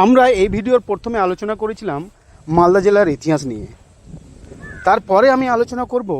আমরা এই ভিডিওর প্রথমে আলোচনা করেছিলাম মালদা জেলার ইতিহাস নিয়ে। তারপরে আমি আলোচনা করব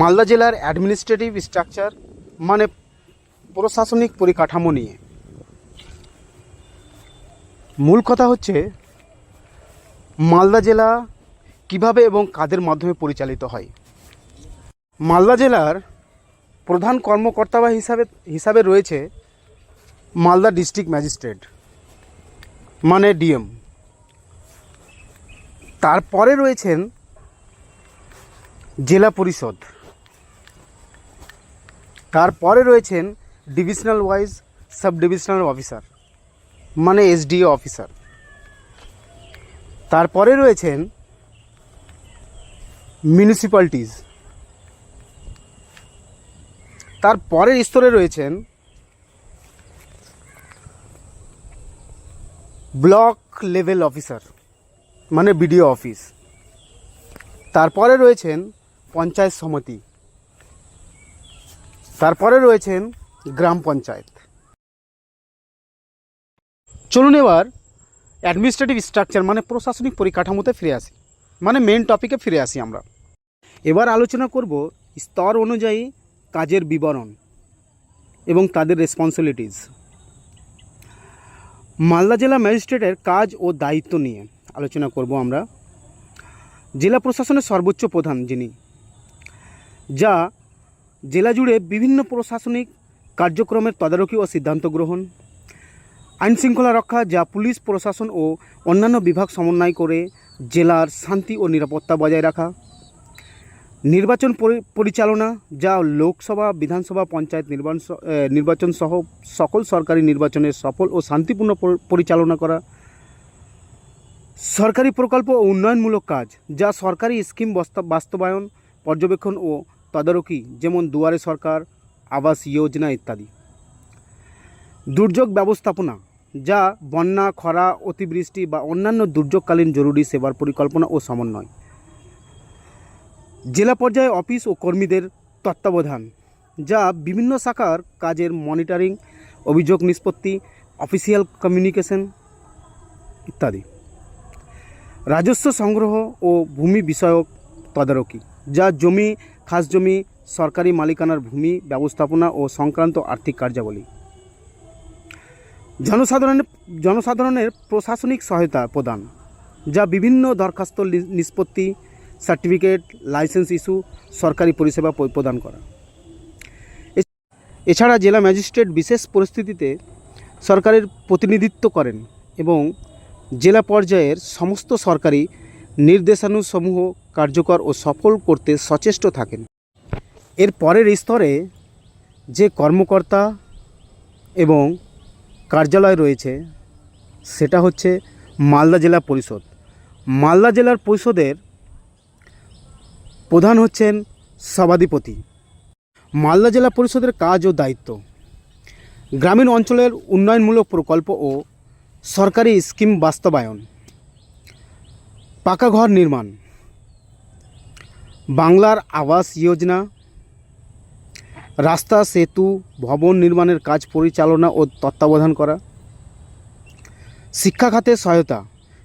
মালদা জেলার অ্যাডমিনিস্ট্রেটিভ স্ট্রাকচার মানে প্রশাসনিক পরিকাঠামো নিয়ে। মূল কথা হচ্ছে মালদা জেলা কিভাবে এবং কাদের মাধ্যমে পরিচালিত হয়। মালদা জেলার প্রধান কর্মকর্তা বা হিসাবে রয়েছে মালদা ডিস্ট্রিক্ট ম্যাজিস্ট্রেট মানে ডিএম। তারপরে রয়েছেন জেলা পরিষদ, তারপরে রয়েছেন divisional wise sub divisional officer মানে এসডিও অফিসার, তারপরে রয়েছেন মিউনিসিপ্যালিটিজ, তার পরের স্তরে রয়েছেন ব্লক লেভেল অফিসার মানে বিডিও অফিস, তারপরে রয়েছেন পঞ্চায়েত সমিতি, তারপরে রয়েছেন গ্রাম পঞ্চায়েত। চলুন এবার অ্যাডমিনিস্ট্রেটিভ স্ট্রাকচার মানে প্রশাসনিক পরিকাঠামোতে ফিরে আসি, মানে মেন টপিকে ফিরে আসি। আমরা এবার আলোচনা করব স্তর অনুযায়ী কাজের বিবরণ এবং তাদের রেসপন্সিবিলিটিস। মালদা জেলা ম্যাজিস্ট্রেটের কাজ ও দায়িত্ব নিয়ে আলোচনা করব আমরা। জেলা প্রশাসনের সর্বোচ্চ প্রধান যিনি, যা জেলা জুড়ে বিভিন্ন প্রশাসনিক কার্যক্রমের তদারকি ও সিদ্ধান্ত গ্রহণ, আইনশৃঙ্খলা রক্ষা যা পুলিশ প্রশাসন ও অন্যান্য বিভাগ সমন্বয় করে জেলার শান্তি ও নিরাপত্তা বজায় রাখা, নির্বাচন পরিচালনা যা লোকসভা বিধানসভা পঞ্চায়েত নির্বাচন সহ সকল সরকারি নির্বাচনের সফল ও শান্তিপূর্ণ পরিচালনা করা, সরকারি প্রকল্প ও উন্নয়নমূলক কাজ যা সরকারি স্কিম বাস্তবায়ন পর্যবেক্ষণ ও তদারকি যেমন দুয়ারে সরকার, আবাস যোজনা ইত্যাদি, দুর্যোগ ব্যবস্থাপনা যা বন্যা, খরা, অতিবৃষ্টি বা অন্যান্য দুর্যোগকালীন জরুরি সেবার পরিকল্পনা ও সমন্বয়, জেলা পর্যায়ে অফিস ও কর্মীদের তত্ত্বাবধান যা বিভিন্ন শাখার কাজের মনিটরিং, অভিযোগ নিষ্পত্তি, অফিসিয়াল কমিউনিকেশন ইত্যাদি, রাজস্ব সংগ্রহ ও ভূমি বিষয়ক তদারকি যা জমি, খাস জমি, সরকারি মালিকানার ভূমি ব্যবস্থাপনা ও সংক্রান্ত আর্থিক কার্যাবলী, জনসাধারণের প্রশাসনিক সহায়তা প্রদান যা বিভিন্ন দরখাস্ত নিষ্পত্তি, সার্টিফিকেট, লাইসেন্স ইস্যু, সরকারি পরিষেবা প্রদান করা। এছাড়া জেলা ম্যাজিস্ট্রেট বিশেষ পরিস্থিতিতে সরকারের প্রতিনিধিত্ব করেন এবং জেলা পর্যায়ের সমস্ত সরকারি নির্দেশানুসমূহ কার্যকর ও সফল করতে সচেষ্ট থাকেন। এর পরের স্তরে যে কর্মকর্তা এবং কার্যালয় রয়েছে সেটা হচ্ছে মালদা জেলা পরিষদ। মালদা জেলার পরিষদের প্রধান হচ্ছেন সভাধিপতি। মালদা জেলা পরিষদের কাজ ও দায়িত্ব: গ্রামীণ অঞ্চলের উন্নয়নমূলক প্রকল্প ও সরকারি স্কিম বাস্তবায়ন, পাকা ঘর নির্মাণ, বাংলার আবাস যোজনা, রাস্তা, সেতু, ভবন নির্মাণের কাজ পরিচালনা ও তত্ত্বাবধান করা, শিক্ষা খাতে সহায়তা,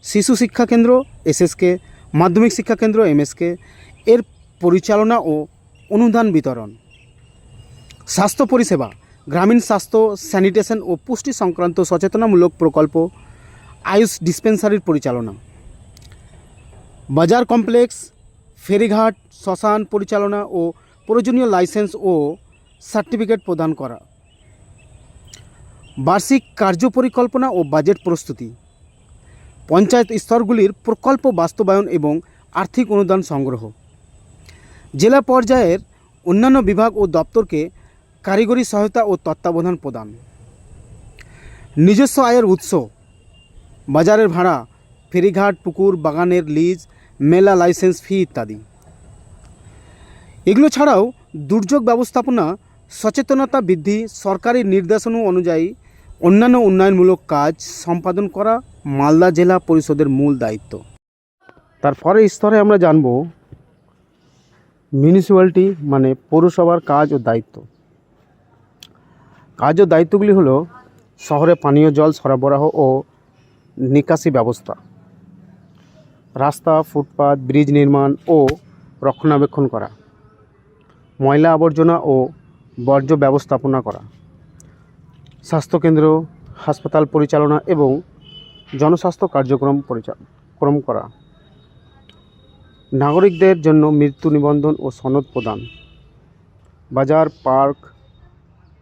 শিশু শিক্ষা কেন্দ্র এসএসকে, মাধ্যমিক শিক্ষা কেন্দ্র এমএসকে এর পরিচালনা ও অনুদান বিতরণ, স্বাস্থ্য পরিষেবা, গ্রামীণ স্বাস্থ্য, স্যানিটেশন ও পুষ্টি সংক্রান্ত সচেতনামূলক প্রকল্প, আয়ুষ ডিসপেন্সারির পরিচালনা, বাজার কমপ্লেক্স, ফেরিঘাট, শ্মশান পরিচালনা ও প্রয়োজনীয় লাইসেন্স ও সার্টিফিকেট প্রদান করা, বার্ষিক কার্য পরিকল্পনা ও বাজেট প্রস্তুতি, পঞ্চায়েত স্তরগুলির প্রকল্প বাস্তবায়ন এবং আর্থিক অনুদান সংগ্রহ, জেলা পর্যায়ের অন্যান্য বিভাগ ও দপ্তরকে কারিগরি সহায়তা ও তত্ত্বাবধান প্রদান, নিজস্ব আয়ের উৎস, বাজারের ভাড়া, ফেরিঘাট, পুকুর, বাগানের লিজ, মেলা লাইসেন্স ফি ইত্যাদি। এগুলো ছাড়াও দুর্যোগ ব্যবস্থাপনা, সচেতনতা বৃদ্ধি, সরকারি নির্দেশনা অনুযায়ী অন্যান্য উন্নয়নমূলক কাজ সম্পাদন করা মালদা জেলা পরিষদের মূল দায়িত্ব। তারপরে স্তরে আমরা জানব মিউনিসিপ্যালিটি মানে পৌরসভার কাজ ও দায়িত্ব। কাজ ও দায়িত্বগুলি হলো শহরে পানীয় জল সরবরাহ ও নিকাশি ব্যবস্থা, রাস্তা, ফুটপাত, ব্রিজ নির্মাণ ও রক্ষণাবেক্ষণ করা, ময়লা আবর্জনা ও বর্জ্য ব্যবস্থাপনা করা, স্বাস্থ্যকেন্দ্র, হাসপাতাল পরিচালনা এবং জনস্বাস্থ্য কার্যক্রম করা, নাগরিকদের জন্য মৃত্যু নিবন্ধন ও সনদ প্রদান, বাজার, পার্ক,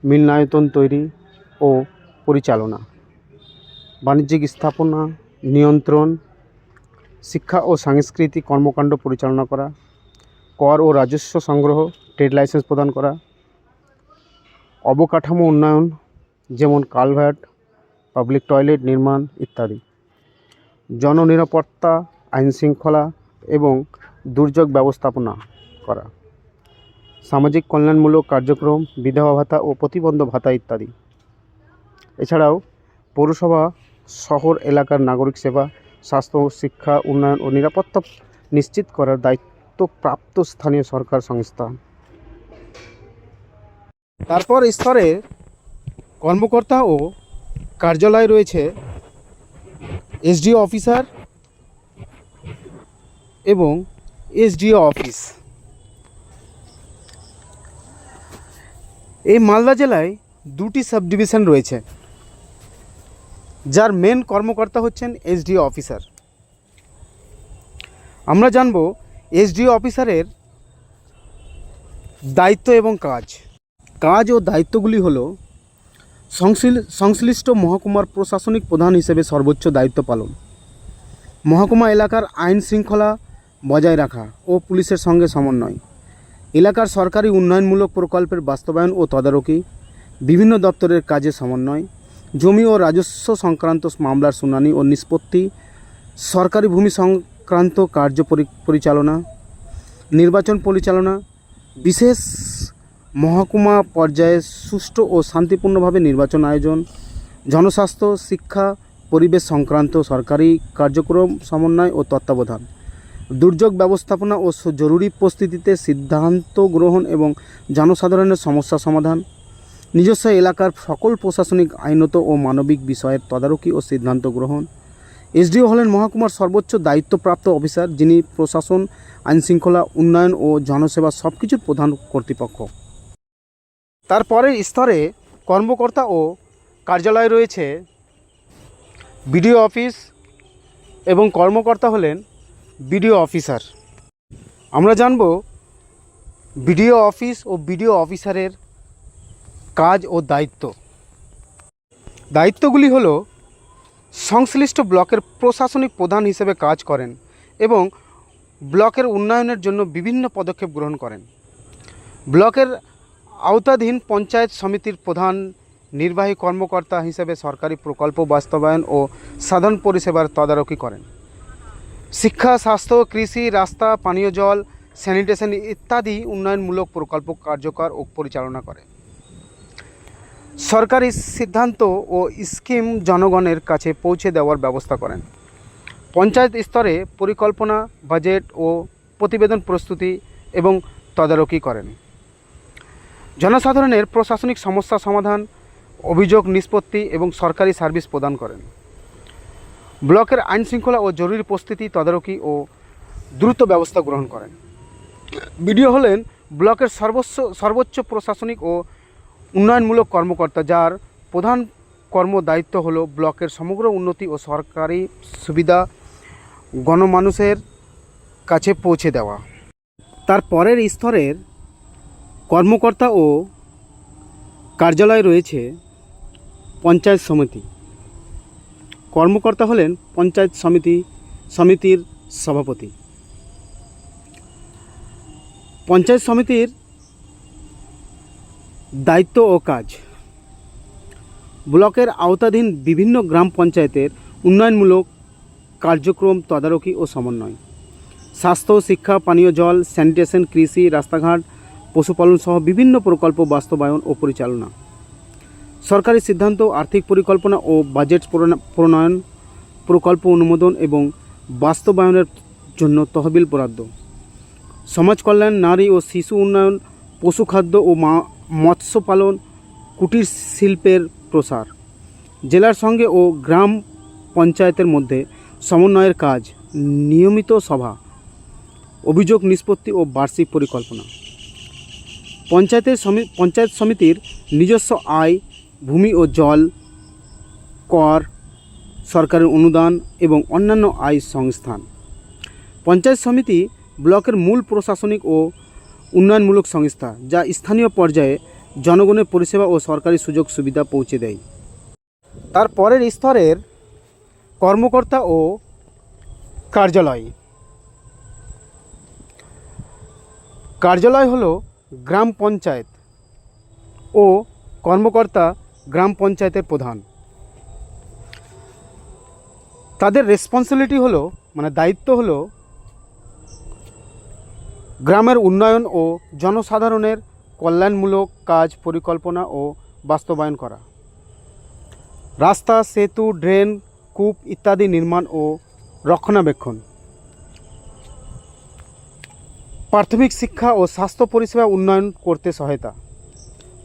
মিলনায়তন তৈরি ও পরিচালনা, বাণিজ্যিক স্থাপনা নিয়ন্ত্রণ, শিক্ষা ও সাংস্কৃতিক কর্মকাণ্ড পরিচালনা করা, কর ও রাজস্ব সংগ্রহ, ট্রেড লাইসেন্স প্রদান করা, অবকাঠামো উন্নয়ন যেমন কালভার্ট, পাবলিক টয়লেট নির্মাণ ইত্যাদি, জননিরাপত্তা, আইনশৃঙ্খলা এবং দুর্যোগ ব্যবস্থাপনা করা, সামাজিক কল্যাণমূলক কার্যক্রম, বিধবা ভাতা ও প্রতিবন্ধ ভাতা ইত্যাদি। এছাড়াও পৌরসভা শহর এলাকার নাগরিক সেবা, স্বাস্থ্য, শিক্ষা, উন্নয়ন ও নিরাপত্তা নিশ্চিত করার দায়িত্বপ্রাপ্ত স্থানীয় সরকার সংস্থা। তারপর স্তরে কর্মকর্তা ও কার্যালয় রয়েছে এসডিও অফিসার এবং এসডিও অফিস। এই মালদা জেলায় দুটি সাব ডিভিশন রয়েছে, যার মেন কর্মকর্তা হচ্ছেন এসডিও অফিসার। আমরা জানব এসডিও অফিসারের দায়িত্ব এবং কাজ ও দায়িত্বগুলি হলো সংশ্লিষ্ট মহকুমার প্রশাসনিক প্রধান হিসেবে সর্বোচ্চ দায়িত্ব পালন, মহকুমা এলাকার আইন শৃঙ্খলা বজায় রাখা ও পুলিশের সঙ্গে সমন্বয়, এলাকার সরকারি উন্নয়নমূলক প্রকল্পের বাস্তবায়ন ও তদারকি, বিভিন্ন দপ্তরের কাজে সমন্বয়, জমি ও রাজস্ব সংক্রান্ত মামলার শুনানি ও নিষ্পত্তি, সরকারি ভূমি সংক্রান্ত কার্য পরিচালনা, নির্বাচন পরিচালনা, বিশেষ মহকুমা পর্যায়ে সুষ্ঠু ও শান্তিপূর্ণভাবে নির্বাচন আয়োজন, জনস্বাস্থ্য, শিক্ষা, পরিবেশ সংক্রান্ত সরকারি কার্যক্রম সমন্বয় ও তত্ত্বাবধান, দুর্যোগ ব্যবস্থাপনা ও জরুরি পরিস্থিতিতে সিদ্ধান্ত গ্রহণ এবং জনসাধারণের সমস্যা সমাধান, নিজস্ব এলাকার সকল প্রশাসনিক, আইনত ও মানবিক বিষয়ের তদারকি ও সিদ্ধান্ত গ্রহণ। এসডিও হলেন মহকুমার সর্বোচ্চ দায়িত্বপ্রাপ্ত অফিসার, যিনি প্রশাসন, আইনশৃঙ্খলা, উন্নয়ন ও জনসেবা সব কিছুর প্রধান কর্তৃপক্ষ। তারপরের স্তরে কর্মকর্তা ও কার্যালয় রয়েছে বিডিও অফিস এবং কর্মকর্তা হলেন বিডিও অফিসার। আমরা জানব বিডিও অফিস ও বিডিও অফিসারের কাজ ও দায়িত্বগুলি হলো সংশ্লিষ্ট ব্লকের প্রশাসনিক প্রধান হিসেবে কাজ করেন এবং ব্লকের উন্নয়নের জন্য বিভিন্ন পদক্ষেপ গ্রহণ করেন। ব্লকের আওতাধীন পঞ্চায়েত সমিতির প্রধান নির্বাহী কর্মকর্তা হিসেবে সরকারি প্রকল্প বাস্তবায়ন ও সাধারণ পরিষেবার তদারকি করেন। শিক্ষা, স্বাস্থ্য, কৃষি, রাস্তা, পানীয় জল, স্যানিটেশন ইত্যাদি উন্নয়নমূলক প্রকল্প কার্যকর ও পরিচালনা করে। সরকারি সিদ্ধান্ত ও স্কিম জনগণের কাছে পৌঁছে দেওয়ার ব্যবস্থা করেন। পঞ্চায়েত স্তরে পরিকল্পনা, বাজেট ও প্রতিবেদন প্রস্তুতি এবং তদারকি করেন। জনসাধারণের প্রশাসনিক সমস্যা সমাধান, অভিযোগ নিষ্পত্তি এবং সরকারি সার্ভিস প্রদান করেন। ব্লকের আইনশৃঙ্খলা ও জরুরি পরিস্থিতি তদারকি ও দ্রুত ব্যবস্থা গ্রহণ করেন। বিডিও হলেন ব্লকের সর্বোচ্চ প্রশাসনিক ও উন্নয়নমূলক কর্মকর্তা, যার প্রধান দায়িত্ব হলো ব্লকের সমগ্র উন্নতি ও সরকারি সুবিধা গণমানুষের কাছে পৌঁছে দেওয়া। তার পরের স্তরের কর্মকর্তা ও কার্যালয় রয়েছে পঞ্চায়েত সমিতি। কর্মকর্তা হলেন পঞ্চায়েত সমিতির সভাপতি। পঞ্চায়েত সমিতির দায়িত্ব ও কাজ: ব্লকের আওতাধীন বিভিন্ন গ্রাম পঞ্চায়েতের উন্নয়নমূলক কার্যক্রম তদারকি ও সমন্বয়, স্বাস্থ্য, শিক্ষা, পানীয় জল, স্যানিটেশন, কৃষি, রাস্তাঘাট, পশুপালন সহ বিভিন্ন প্রকল্প বাস্তবায়ন ও পরিচালনা, সরকারি সিদ্ধান্ত, আর্থিক পরিকল্পনা ও বাজেট প্রণয়ন, প্রকল্প অনুমোদন এবং বাস্তবায়নের জন্য তহবিল বরাদ্দ, সমাজ কল্যাণ, নারী ও শিশু উন্নয়ন, পশুখাদ্য ও মৎস্য পালন, কুটির শিল্পের প্রসার, জেলার সঙ্গে ও গ্রাম পঞ্চায়েতের মধ্যে সমন্বয়ের কাজ, নিয়মিত সভা, অভিযোগ নিষ্পত্তি ও বার্ষিক পরিকল্পনা। পঞ্চায়েত সমিতির নিজস্ব আয়, ভূমি ও জল, কর, সরকারের অনুদান এবং অন্যান্য আয় সংস্থান। পঞ্চায়েত সমিতি ব্লকের মূল প্রশাসনিক ও উন্নয়নমূলক সংস্থা, যা স্থানীয় পর্যায়ে জনগণের পরিষেবা ও সরকারি সুযোগ সুবিধা পৌঁছে দেয়। তার পরের স্তরের কর্মকর্তা ও কার্যালয়। কার্যালয় হলো গ্রাম পঞ্চায়েত ও কর্মকর্তা গ্রাম পঞ্চায়েতের প্রধান। তাদের রেসপন্সিবিলিটি হলো দায়িত্ব হলো গ্রামের উন্নয়ন ও জনসাধারণের কল্যাণমূলক কাজ পরিকল্পনা ও বাস্তবায়ন করা। রাস্তা, সেতু, ড্রেন, কূপ ইত্যাদি নির্মাণ ও রক্ষণাবেক্ষণ। প্রাথমিক শিক্ষা ও স্বাস্থ্য পরিষেবা উন্নয়ন করতে সহায়তা।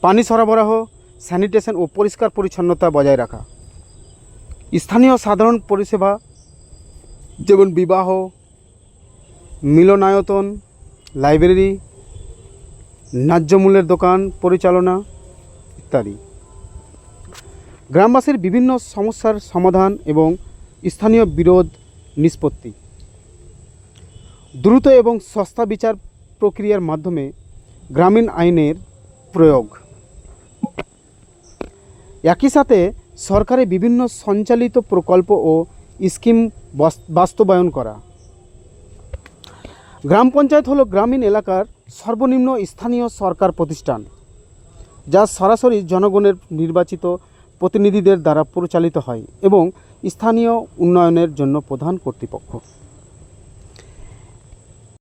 পানি সরবরাহ, স্যানিটেশন ও পরিষ্কার পরিচ্ছন্নতা বজায় রাখা। স্থানীয় সাধারণ পরিষেবা যেমন বিবাহ, মিলনায়তন, লাইব্রেরি, ন্যায্য মূল্যের দোকান পরিচালনা ইত্যাদি। গ্রামবাসীর বিভিন্ন সমস্যার সমাধান এবং স্থানীয় বিরোধ নিষ্পত্তি। দ্রুত এবং সস্তা বিচার প্রক্রিয়ার মাধ্যমে গ্রামীণ আইনের প্রয়োগ। একই সাথে সরকারের বিভিন্ন সঞ্চালিত প্রকল্প ও স্কিম বাস্তবায়ন করা। গ্রাম পঞ্চায়েত হলো গ্রামীণ এলাকার সর্বনিম্ন স্থানীয় সরকার প্রতিষ্ঠান, যা সরাসরি জনগণের নির্বাচিত প্রতিনিধিদের দ্বারা পরিচালিত হয় এবং স্থানীয় উন্নয়নের জন্য প্রধান কর্তৃপক্ষ।